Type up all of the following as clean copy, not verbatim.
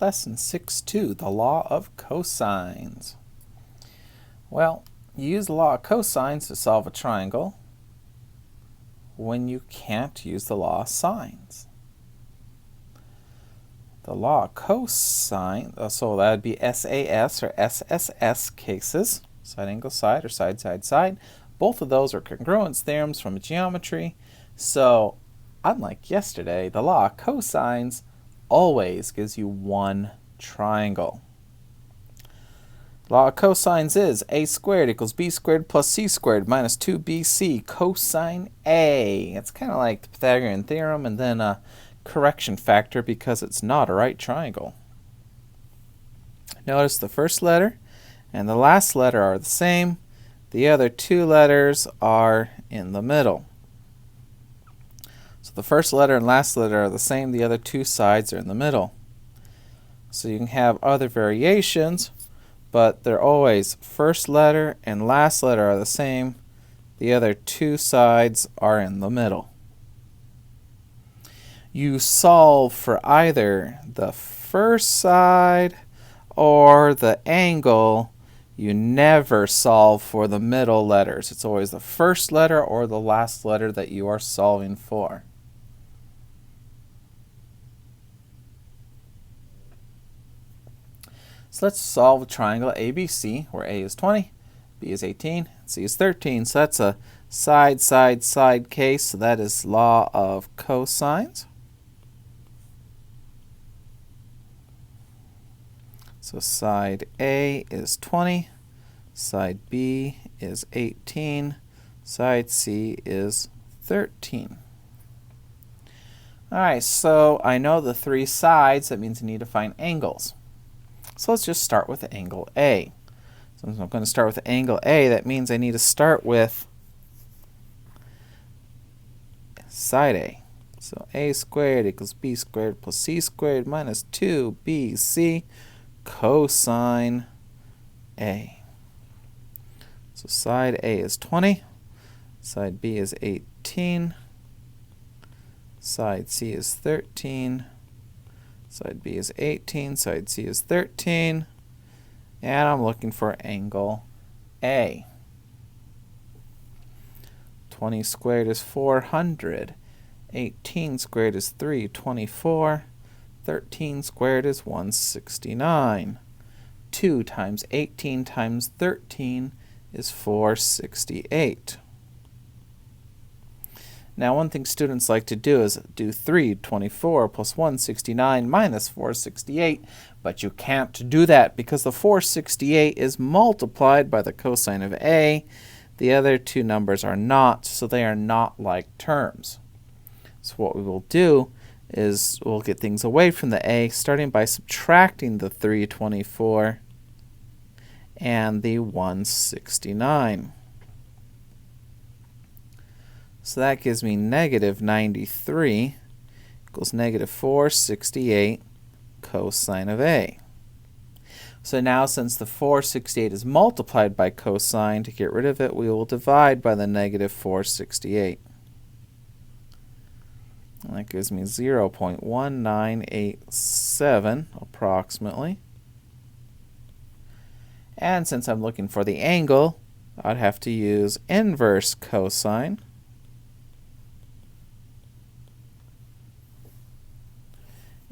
Lesson 6.2, the Law of Cosines. Well, you use the law of cosines to solve a triangle when you can't use the law of sines. The law of cosine, so that would be SAS or SSS cases, side angle side or side side side. Both of those are congruence theorems from geometry. So unlike yesterday, the law of cosines always gives you one triangle. Law of cosines is a squared equals b squared plus c squared minus 2bc cosine a. It's kind of like the Pythagorean theorem and then a correction factor because it's not a right triangle. Notice the first letter and the last letter are the same. The other two letters are in the middle. So the first letter and last letter are the same. The other two sides are in the middle. So you can have other variations, but they're always first letter and last letter are the same. The other two sides are in the middle. You solve for either the first side or the angle. You never solve for the middle letters. It's always the first letter or the last letter that you are solving for. So let's solve a triangle ABC where A is 20, B is 18, C is 13. So that's a side, side, side case. So that is law of cosines. So side A is 20, side B is 18, side C is 13. All right, so I know the three sides. That means I need to find angles. So let's just start with the angle A. So I'm going to start with the angle A. That means I need to start with side A. So A squared equals B squared plus C squared minus 2BC cosine A. So side A is 20, side B is 18, side C is 13, side B is 18, side C is 13, and I'm looking for angle A. 20 squared is 400, 18 squared is 324, 13 squared is 169. 2 times 18 times 13 is 468. Now, one thing students like to do is do 324 plus 169 minus 468, but you can't do that because the 468 is multiplied by the cosine of A. The other two numbers are not, so they are not like terms. So what we will do is we'll get things away from the A, starting by subtracting the 324 and the 169. So that gives me negative 93 equals negative 468 cosine of A. So now since the 468 is multiplied by cosine, to get rid of it, we will divide by the negative 468. And that gives me 0.1987 approximately. And since I'm looking for the angle, I'd have to use inverse cosine.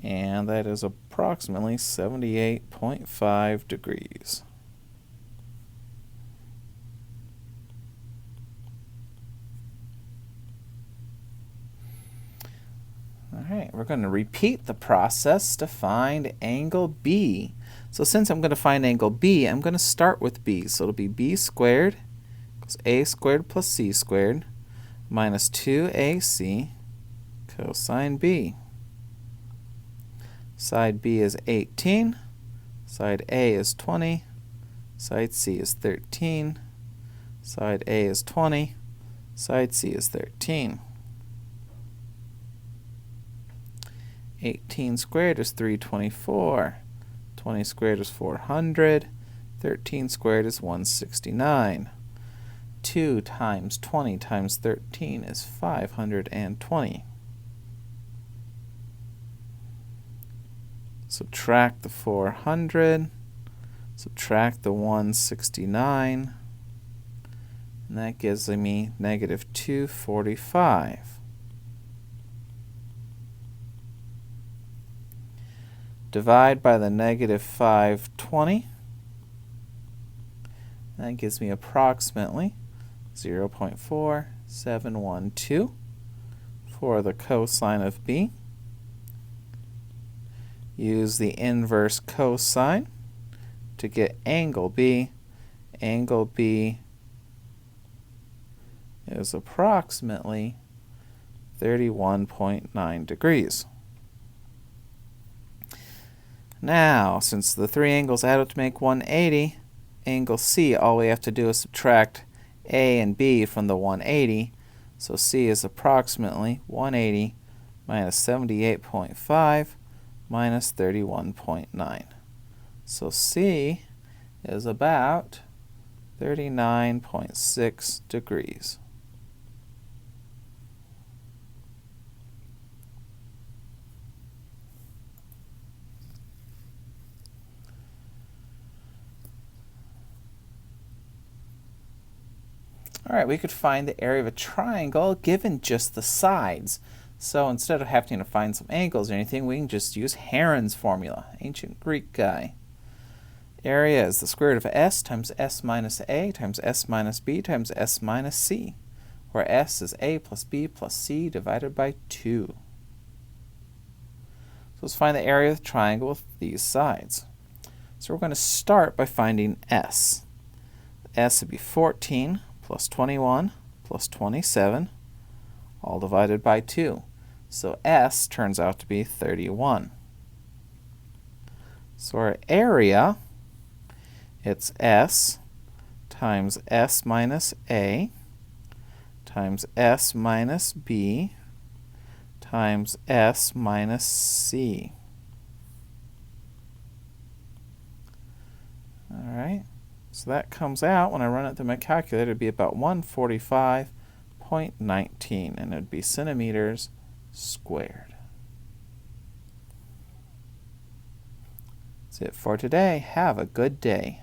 And that is approximately 78.5 degrees. All right, we're going to repeat the process to find angle B. So since I'm going to find angle B, I'm going to start with B. So it'll be B squared equals A squared plus C squared minus 2AC cosine B. Side B is 18, side A is 20, side C is 13, side A is 20, side C is 13. 18 squared is 324, 20 squared is 400, 13 squared is 169. 2 times 20 times 13 is 520. subtract the 400, subtract the 169, and that gives me negative 245. Divide by the negative 520. That gives me approximately 0.4712 for the cosine of b. Use the inverse cosine to get angle b. Angle b is approximately 31.9 degrees. Now, since the three angles add up to make 180, angle C, all we have to do is subtract A and B from the 180. So C is approximately 180 minus 78.5 minus 31.9. So C is about 39.6 degrees. All right, we could find the area of a triangle given just the sides. So instead of having to find some angles or anything, we can just use Heron's formula, ancient Greek guy. Area is the square root of s times s minus a times s minus b times s minus c, where s is a plus b plus c divided by 2. So let's find the area of the triangle with these sides. So we're going to start by finding s. S would be 14 plus 21 plus 27, all divided by 2. So s turns out to be 31. So our area, it's s times s minus a times s minus b times s minus c. All right. So that comes out, when I run it through my calculator, it would be about 145.19, and it would be centimeters squared. That's it for today. Have a good day.